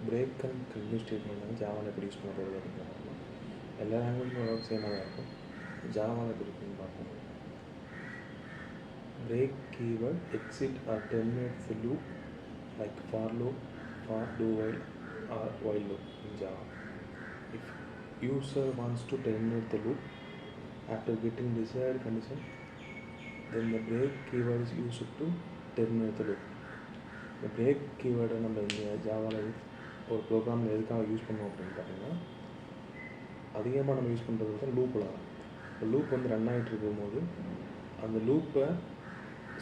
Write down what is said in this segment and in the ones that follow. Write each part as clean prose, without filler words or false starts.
Break and continue statement வந்து ஜாவாவில் எப்படி use பண்ண போகிறது அப்படிங்கிறத எல்லா லாங்குவேஜும் ஓரளவுக்கு சேமாக தான் இருக்கும். ஜாவாவில் எப்படி இருக்குன்னு பார்ப்போம். Break keyword exit or terminate the loop like for loop, for do while or while loop in Java. If user wants to terminate the loop after getting desired condition, then the break keyword is used to terminate the loop. இந்த break கீவேர்டை நம்ம இங்கே ஜாவாவில் ஒரு ப்ரோக்ராமில் எதுக்காக use பண்ணுவோம் அப்படின்னு பார்த்தீங்கன்னா, அதிகமாக நம்ம யூஸ் பண்ணுறது வந்து லூப்பில் தான். இப்போ லூப் வந்து ரன் ஆகிட்டு இருக்கும்போது அந்த லூப்பை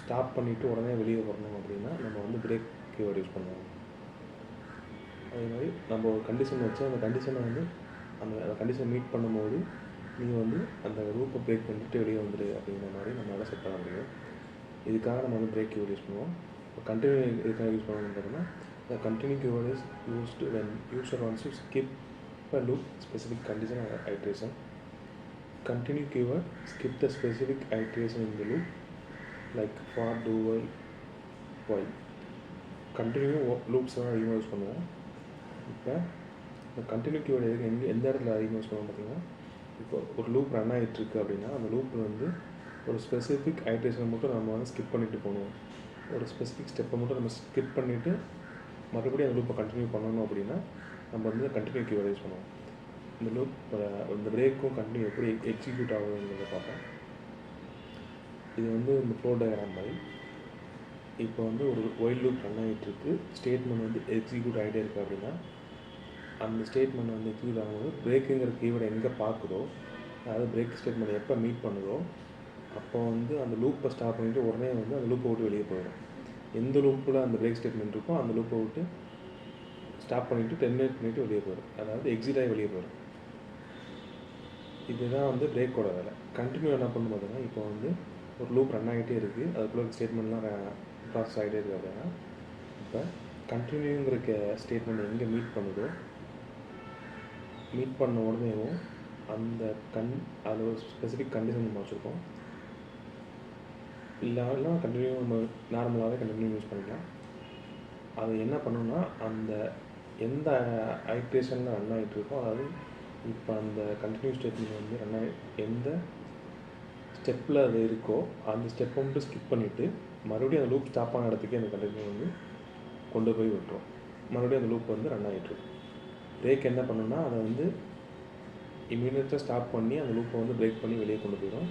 ஸ்டாப் பண்ணிவிட்டு உடனே வெளியே வரணும் அப்படின்னா நம்ம வந்து பிரேக் கீவேர்டு யூஸ் பண்ணுவோம். அதே மாதிரி நம்ம ஒரு கண்டிஷன் வச்சு அந்த கண்டிஷனை வந்து அந்த கண்டிஷனை மீட் பண்ணும்போது நீங்கள் வந்து அந்த லூப்பை பிரேக் பண்ணிவிட்டு வெளியே வந்துடு அப்படிங்கிற மாதிரி நம்மளால் செட் பண்ண முடியும். இதுக்காக நம்ம வந்து பிரேக் கீவேர்டு யூஸ் பண்ணுவோம். இப்போ கண்டினியூ எதுக்காக யூஸ் பண்ணணும்னு பார்த்தீங்கன்னா, the continue keyword is used when user wants to skip a loop specific condition or iteration. Continue keyword skip the specific iteration in the loop like for, do, while. Continue loops தான் அதிகமாக use பண்ணுவோம். இப்போ இந்த continue keyword எதுக்கு எந்த இடத்துல அதிகமாக use பண்ணுவோம் பார்த்தீங்கன்னா, இப்போ ஒரு லூப் ரன் ஆகிட்டுருக்கு அப்படின்னா அந்த லூப்பில் வந்து ஒரு ஸ்பெசிஃபிக் ஐட்ரேஷனை மட்டும் நம்ம வந்து ஸ்கிப் பண்ணிவிட்டு போகணும். ஒரு ஸ்பெசிஃபிக் ஸ்டெப்பை மட்டும் நம்ம ஸ்கிப் பண்ணிவிட்டு மறுபடியும் அந்த லூப்பை கண்டினியூ பண்ணணும் அப்படின்னா நம்ம வந்து கண்டினியூ கீவேர்டு யூஸ் பண்ணுவோம். இந்த லூப் இந்த பிரேக்கும் கண்டினியூ எப்படி எக்ஸிக்யூட் ஆகுதுங்கிறத பார்ப்போம். இது வந்து இந்த ஃப்ளோ டயக்ராம் மாதிரி. இப்போ வந்து ஒரு ஒயில் லூப் ரன் ஆகிட்டுருக்கு, ஸ்டேட்மெண்ட் வந்து எக்ஸிக்யூட் ஆகிட்டே இருக்குது அப்படின்னா அந்த ஸ்டேட்மெண்ட் வந்து எக்ஸிக்யூட் ஆகும்போது பிரேக்குங்கிற கீவேர்டை எங்கே பார்க்குதோ, அதாவது பிரேக் ஸ்டேட்மெண்ட் எப்போ மீட் பண்ணுதோ அப்போ வந்து அந்த லூப்பை ஸ்டாப் பண்ணிவிட்டு உடனே வந்து அந்த லூப்பை விட்டு வெளியே போயிடும். எந்த லூப்பில் அந்த பிரேக் ஸ்டேட்மெண்ட் இருக்கோ அந்த லூப்பை விட்டு ஸ்டாப் பண்ணிவிட்டு டெர்மினேட் பண்ணிவிட்டு வெளியே போயிடும். அதாவது எக்ஸிட் ஆகி வெளியே போயிடும். இதுதான் வந்து பிரேக்கோட வேலை. கண்டினியூ என்ன பண்ணணும் பார்த்தீங்கன்னா, இப்போ வந்து ஒரு லூப் ரன் ஆகிட்டே இருக்குது, அதுக்குள்ளே ஸ்டேட்மெண்ட்லாம் ப்ராசஸ் ஆகிட்டே இருக்குது அப்படின்னா இப்போ கண்டினியூங்கிற ஸ்டேட்மெண்ட் எங்கே மீட் பண்ணுதோ மீட் பண்ண உடனேவும் அந்த அது ஒரு ஸ்பெசிஃபிக் கண்டிஷன் நம்ம வச்சுருக்கோம். இல்லைனா கண்டினியூ நம்ம நார்மலாகவே கண்டினியூ யூஸ் பண்ணிக்கலாம். அது என்ன பண்ணணும்னா அந்த எந்த ஐட்ரேஷனில் ரன் ஆகிட்டு இருக்கோ, அதாவது இப்போ அந்த கண்டினியூ ஸ்டேட்மெண்ட் வந்து ரன் ஆகி எந்த ஸ்டெப்பில் அது இருக்கோ அந்த ஸ்டெப்பை மட்டும் ஸ்கிப் பண்ணிவிட்டு மறுபடியும் அந்த லூப் ஸ்டாப் ஆன இடத்துக்கே அந்த கண்டினியூ வந்து கொண்டு போய் விட்டுரும். மறுபடியும் அந்த லூப் வந்து ரன் ஆகிட்டுருக்கும். பிரேக் என்ன பண்ணணும்னா அதை வந்து இமீடியட்டாக ஸ்டாப் பண்ணி அந்த லூப்பை வந்து பிரேக் பண்ணி வெளியே கொண்டு போயிடும்.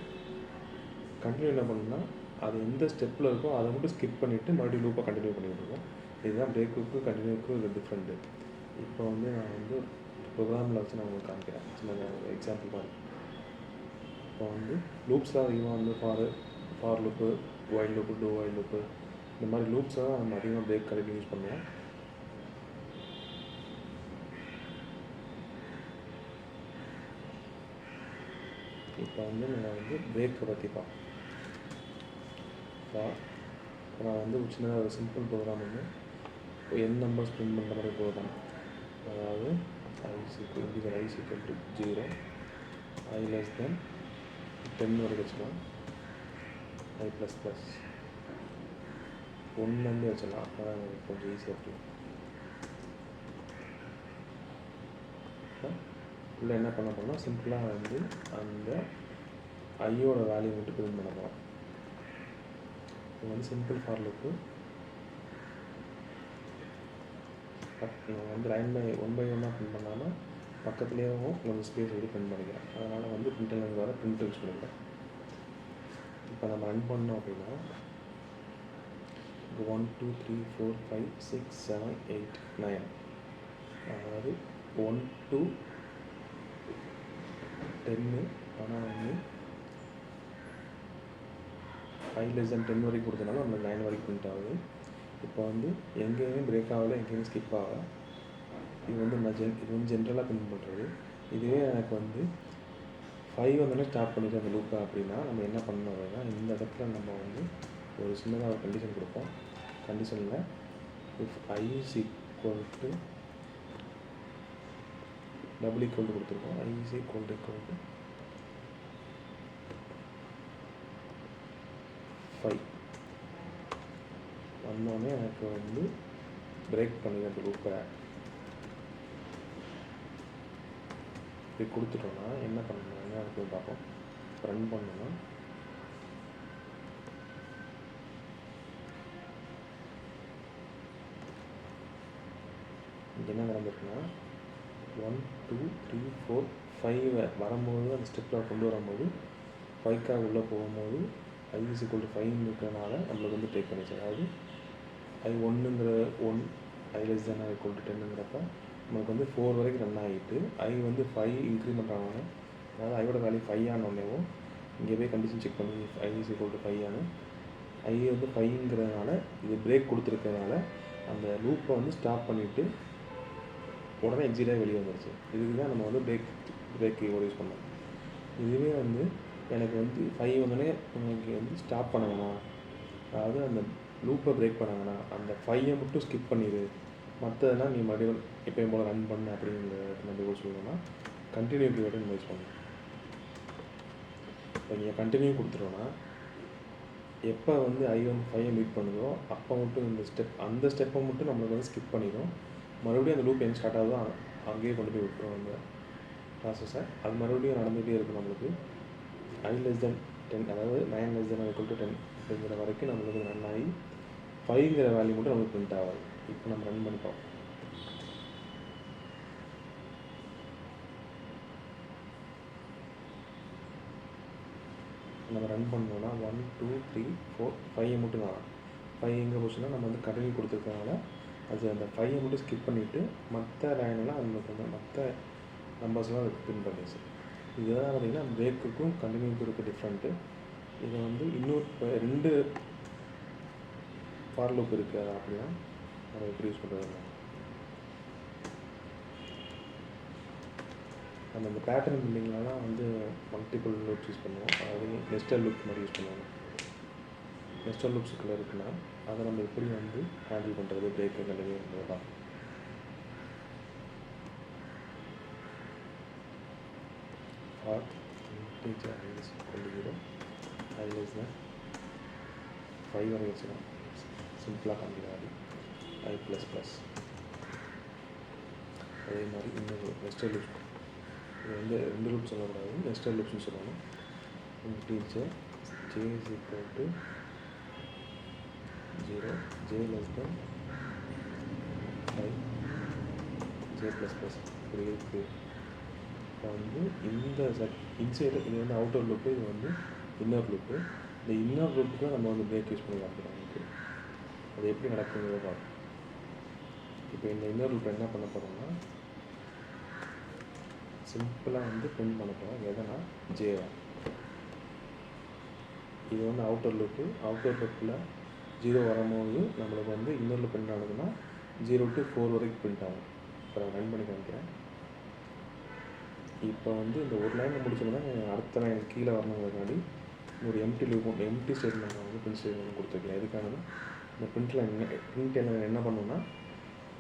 கண்டினியூ என்ன பண்ணணும்னா அது எந்த ஸ்டெப்பில் இருக்கோ அதை மட்டும் ஸ்கிப் பண்ணிவிட்டு மறுபடியும் லூப்பை கண்டினியூ பண்ணிகிட்டு இருக்கோம். இதுதான் பிரேக்குக்கு கண்டினியூக்கு இது டிஃப்ரெண்ட்டு. இப்போ வந்து நான் வந்து ப்ரோக்ராமில் வச்சு நான் உங்களுக்கு காமிக்கிறேன், சின்ன எக்ஸாம்பிள் மாதிரி. இப்போ வந்து லூப்ஸ்லாம் அதிகமாக வந்து for loop, while loop, do while loop, இந்த மாதிரி லூப்ஸை தான் நம்ம அதிகமாக பிரேக் கடைக்கு யூஸ் பண்ணுவோம். இப்போ வந்து நான் வந்து பிரேக்கை பற்றி பார்ப்போம். நான் வந்து ஒரு சின்னதாக ஒரு சிம்பிள் ப்ரோக்ராம் வந்து n நம்பர்ஸ் பிரிண்ட் பண்ணுற மாதிரி ப்ரோக்ராம். அதாவது integer i = 0, i less than 10 வரைக்கும் வச்சுக்கலாம், i ++ 1 வச்சிடலாம். அப்போ தான் கொஞ்சம் ஈஸியாக இருக்கும். இல்லை என்ன பண்ண போனால் சிம்பிளாக வந்து அந்த ஐயோட வேல்யூ மட்டும் பிரிண்ட் பண்ண போகிறோம். இது வந்து சிம்பிள் ஃபார் லூப்பு. நான் வந்து லைன் பை 1 by 1 பிரிண்ட் பண்ணாமல் பக்கத்துலேயும் கொஞ்சம் ஸ்பேஸ் எடுத்து பிரிண்ட் பண்ணிக்கிறேன். அதனால் வந்து பிரிண்ட் வர பிரிண்ட் யூஸ் பண்ணிக்கிறேன். இப்போ நம்ம ரன் பண்ணோம் அப்படின்னா 1 2 3 4 5 6 7 8 9, அதாவது 1 to 10, ஆனால் வந்து i less than 10 வரைக்கும் கொடுத்தனால நம்மளுக்கு 9 வரைக்கும் பிரிண்ட் ஆகுது. இப்போ வந்து எங்கேயுமே பிரேக் ஆகலை, எங்கேயுமே ஸ்கிப் ஆகலை. இது வந்து இது வந்து ஜென்ரலாக பிரிண்ட் பண்ணுறது. இதுவே எனக்கு வந்து 5 வந்தோடனே ஸ்டாப் பண்ணிவிட்டு அந்த லூப்பை அப்படின்னா நம்ம என்ன பண்ணணும் அப்படின்னா, இந்த இடத்துல நம்ம வந்து ஒரு சின்னதாக ஒரு கண்டிஷன் கொடுப்போம். கண்டிஷனில் if i is equal to double equal to கொடுத்துருக்கோம். i is equal to 5 வந்தோடனே எனக்கு வந்து பிரேக் பண்ணிடுற அந்த லூப்பை இப்படி கொடுத்துட்டோன்னா என்ன பண்ணணும், என்ன இருக்குன்னு பார்ப்போம். ரன் பண்ணோன்னா இங்கே என்ன நடந்திருக்குன்னா 1 2 3 4 5 வரும்போது அந்த ஸ்டெப்பில் கொண்டு வரும்போது 5க்காக உள்ளே போகும்போது i = 5 இருக்கிறனால நம்மளுக்கு வந்து டேக் பண்ணிச்சு. அதாவது i1ங்கிற 1 i < = 10ங்கிறப்ப நமக்கு வந்து 4 வரைக்கும் ரன் ஆகிட்டு i வந்து 5 இன்க்ரிமெண்ட் ஆனோடனே, அதாவது ஐயோட வேல்யூ 5 ஆனோடனேவும் இங்கே போய் கண்டிஷன் செக் பண்ணி i = 5 ஆனு i வந்து 5ங்கிறதுனால இது பிரேக் கொடுத்துருக்கிறதுனால அந்த லூப்பை வந்து ஸ்டாப் பண்ணிவிட்டு உடனே எக்ஸிட்டாக வெளியே வந்துடுச்சு. இதுக்கு தான் நம்ம வந்து பிரேக் யூஸ் பண்ணோம். இதுவே வந்து எனக்கு வந்து 5 வந்தோடனே உங்களுக்கு வந்து ஸ்டாப் பண்ண வேணாம், அதாவது அந்த லூப்பை பிரேக் பண்ண வேணாம், அந்த 5 மட்டும் ஸ்கிப் பண்ணிடு, மற்றதெல்லாம் நீ மறுபடியும் எப்பயும் போல் ரன் பண்ணு அப்படிங்கிற நம்ம யூஸ் சொல்லணும்னா கண்டினியூ கீவேர்டை நம்ம யூஸ் பண்ணணும். இப்போ நீங்கள் கண்டினியூ கொடுத்துட்டோன்னா எப்போ வந்து i வந்து 5 மீட் பண்ணுதோ அப்போ மட்டும் அந்த ஸ்டெப்பை மட்டும் நம்மளுக்கு வந்து ஸ்கிப் பண்ணிடும். மறுபடியும் அந்த லூப் எங்கே ஸ்டார்ட் ஆகுதோ அங்கேயே கொண்டு போய் விட்டுரும் அந்த ப்ராசஸை. அது மறுபடியும் நடந்துகிட்டே இருக்கும். நம்மளுக்கு i < 10, அதாவது 9 < 10 அப்படிங்கிற வரைக்கும் நம்மளுக்கு ரன் ஆகி 5ங்கிற வேல்யூ மட்டும் நம்மளுக்கு பிரிண்ட் ஆகாது. இப்போ நம்ம ரன் பண்ணிப்போம். நம்ம ரன் பண்ணோன்னா 1 2 3 4 5 மட்டும் தான். 5 எங்கே போச்சுன்னா நம்ம வந்து கண்டினியூ கொடுத்துருக்கனால அது அந்த 5 மட்டும் ஸ்கிப் பண்ணிவிட்டு மற்ற லைனெல்லாம் நம்மளுக்கு வந்து மற்ற நம்பர்ஸ்லாம் அதுக்கு பின் பண்ணிச்சு. இதுதான் பார்த்திங்கன்னா பிரேக்குக்கும் கண்டினியூக்கும் இருக்க டிஃப்ரெண்ட்டு. இதை வந்து இன்னொரு 2 ஃபார் லூப் இருக்குது. அதை அப்படின்னா நம்ம எப்படி யூஸ் பண்ணுறது, நம்ம இந்த பேட்டர்ன் பில்டிங்லலாம் வந்து மல்டிபிள் லூப்ஸ் யூஸ் பண்ணுவோம். அதாவது நெஸ்டட் லூப் மாதிரி யூஸ் பண்ணுவோம். நெஸ்டட் லூப்ஸுக்குள்ளே இருக்குன்னா அதை நம்ம எப்படி வந்து ஹேண்டில் பண்ணுறது, பிரேக்கை கண்டினியூ பண்ணுறது தான். ஃபார் இன்டிஜர் i = 0, i < 5 வரை வச்சுக்கலாம். சிம்பிளாக காமிக்கிறாரு i++. அதே மாதிரி இன்னொரு நெஸ்டட் லூப், இது வந்து 2 லூப் சொல்லக்கூடாது, நெஸ்டட் லூப்ஸ்னு சொல்லணும். இன்டிஜர் j = 0, j < 5, j++ இப்படி இருக்குது. இப்போ வந்து இந்த இன்சைடு இது வந்து அவுட்டர் லூப்பு, இது வந்து இன்னர் லூப்பு. இந்த இன்னர் லூப்புக்கு நம்ம வந்து பிரேக் யூஸ் பண்ணி காமிக்கிறோம். நமக்கு அது எப்படி நடக்குங்கிறத பார்ப்போம். இப்போ இந்த இன்னர் லூப் என்ன பண்ண போகிறோம்னா சிம்பிளாக வந்து பிரிண்ட் பண்ண போகிறோம். எதனா ஜேவா. இது வந்து அவுட்டர் லூப்பு. அவுட்டர் லூப்பில் 0 வரும்போது நம்மளுக்கு வந்து இன்னர் லூப் பிரிண்ட் ஆகுதுன்னா 0 to 4 வரைக்கும் பிரிண்ட் ஆகும். இப்போ நான் ரன் பண்ணி காமிக்கிறேன். இப்போ வந்து இந்த ஒரு லைனை முடிச்சோம்னா அடுத்த லைன் கீழே வரணுங்கிறதுக்காண்டி ஒரு எம்டி லூப், எம்டி ஸ்டேட்மெண்ட் வந்து பிரிண்ட் ஸ்டேட்மெண்ட் கொடுத்துருக்கலாம். எதுக்காகனா இந்த பிரிண்ட் என்ன பண்ணணும்னா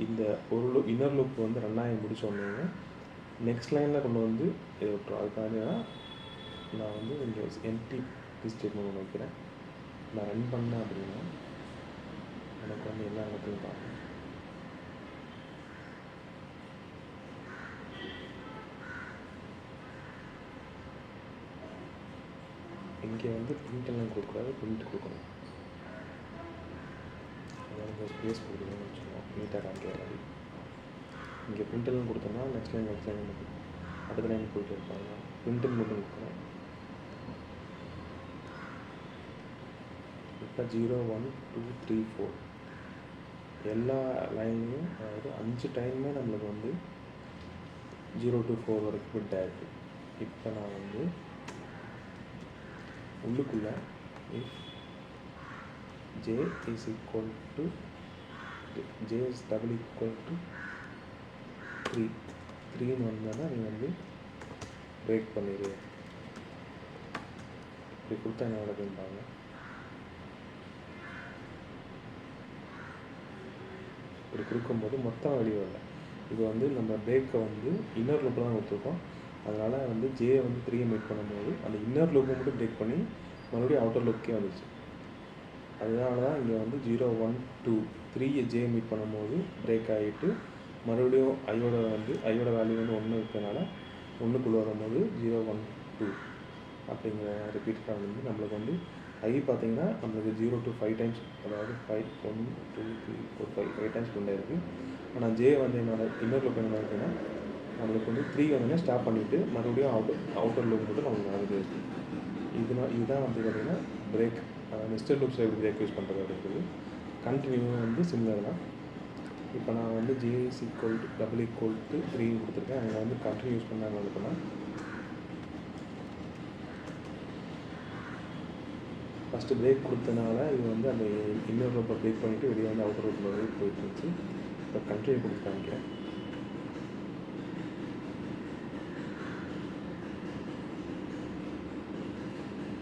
இந்த ஒரு இன்னர் லூப் வந்து ரன் ஆகி முடிச்சோடனே நெக்ஸ்ட் லைனில் கொண்டு வந்து இதை விட்டுரும். அதுக்காக தான் நான் வந்து இங்கே எம்டி ஸ்டேட்மெண்ட் ஒன்று வைக்கிறேன். நான் ரன் பண்ணேன் அப்படின்னா எனக்கு வந்து எல்லா இடத்துலையும் பார்க்கணும். இங்கே வந்து பிரிண்ட் எல்லாம் கொடுக்கக்கூடாது, பிரிண்ட் கொடுக்கணும். அதாவது ஸ்பேஸ் கொடுக்கணும்னு வச்சுக்கோம், நீட்டாக காமிக்கிற மாதிரி. இங்கே பிரிண்ட் எல்லாம் கொடுத்தோம்னா நெக்ஸ்ட் லைன் அடுத்த லைன் போயிட்டு இருப்பாங்க. பிரிண்ட்டுன்னு மட்டும் கொடுக்குறேன். இப்போ 0 1 2 3 4 எல்லா லைன்லையும், அதாவது 5 டைமுமே நம்மளுக்கு வந்து 0 to 4 வரைக்கும் பிரிண்ட் ஆகிருக்கு. இப்போ நான் வந்து உள்ளுக்குள்ளே if j is equal to j is double equal to 3ன்னு வந்தால் நீங்கள் வந்து பிரேக் பண்ணிடு. இப்படி கொடுத்தா என்ன நடக்குதுன்னு பாருங்க. இப்படி கொடுக்கும்போது மொத்தம் வெளியே வரல. இது வந்து நம்ம பிரேக்கை வந்து இன்னர் லூப்பில் தான் கொடுத்துருக்கோம். அதனால் வந்து ஜே வந்து 3 மீட் பண்ணும்போது அந்த இன்னர் லூப்பை மட்டும் பிரேக் பண்ணி மறுபடியும் அவுட்டர் லூப்புக்கே வந்துச்சு. அதனால தான் இங்கே வந்து 0 1 2 3 ஜே மீட் பண்ணும்போது பிரேக் ஆகிட்டு மறுபடியும் ஐயோட வேல்யூ வந்து 1 இருக்கிறதுனால ஒன்றுக்குள்ளே வரும்போது 0 1 2 அப்படிங்கிற ரிப்பீட்டடாக வந்து நம்மளுக்கு வந்து ஐ பார்த்தீங்கன்னா நம்மளுக்கு 0 to 5 டைம்ஸ், அதாவது 5 1 2 3 4 5 டைம்ஸ் கொண்டே இருக்குது. ஆனால் ஜே வந்து என்னோட இன்னொரு லூப் என்ன இருக்குன்னா நம்மளுக்கு வந்து 3 வந்தோடனே ஸ்டாப் பண்ணிவிட்டு மறுபடியும் அவுட்டர் லூப் மட்டும் நம்மளுக்கு ஆகுது. இதுதான் வந்து பார்த்திங்கன்னா பிரேக், நெஸ்டட் லூப்ஸில் எப்படி பிரேக் யூஸ் பண்ணுறது அப்படின்றது. கண்டினியூ வந்து சிமிலர் தான். இப்போ நான் வந்து J is equal to double equal to 3 கொடுத்துருக்கேன். அங்கே வந்து கண்டினியூ யூஸ் பண்ணாங்க அப்படின்னா ஃபஸ்ட்டு பிரேக் கொடுத்தனால இது வந்து அந்த இன்னொரு லூப்பை பிரேக் பண்ணிவிட்டு வெளியே வந்து அவுட்டர் லூப்பில் போயிட்டு இருந்துச்சு. இப்போ கண்டினியூ கொடுத்து காமிக்கிறேன்.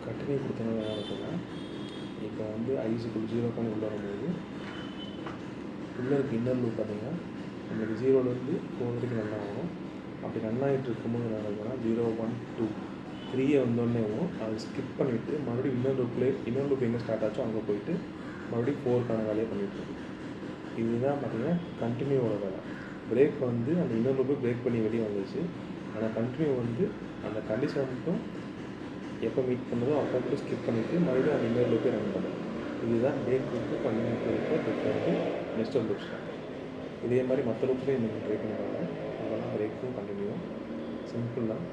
கண்டினியூ கொடுத்தனால என்ன இருக்குன்னா இப்போ வந்து ஐஸுக்குள் 0 உள்ளே வரும்போது உள்ளே இருக்க இன்னர் லூப் பார்த்திங்கன்னா நம்மளுக்கு 0லேருந்து 4 வரைக்கும் ரன் ஆகணும். அப்படி ரன் ஆகிட்டு இருக்கும்போது என்ன இருக்குன்னா 0 1 2 3 வந்தோடனேவும் அதை ஸ்கிப் பண்ணிவிட்டு மறுபடியும் இன்னொரு லூப் எங்கே ஸ்டார்ட் ஆச்சோ அங்கே போயிட்டு மறுபடியும் 4க்கான வேலையை பண்ணிகிட்ருக்கு. இதுதான் பார்த்திங்கன்னா கண்டினியூவோட வேலை. பிரேக் வந்து அந்த இன்னொரு லூப்பை பிரேக் பண்ணி வெளியே வந்துச்சு. ஆனால் கண்டினியூ வந்து அந்த கண்டிஷன் மட்டும் எப்போ மீட் பண்ணதோ அப்போ மட்டும் ஸ்கிப் பண்ணிவிட்டு மறுபடியும் அந்த இன்னொரு லூப்பே ரன் பண்ணும். இதுதான் break loop continue loop different nested loops. இதே மாதிரி மற்ற லூப்லேயும் நீங்கள் ட்ரை பண்ணி பாருங்கள். அதெல்லாம் பிரேக்கும் கண்டினியூவும் சிம்பிள் தான்.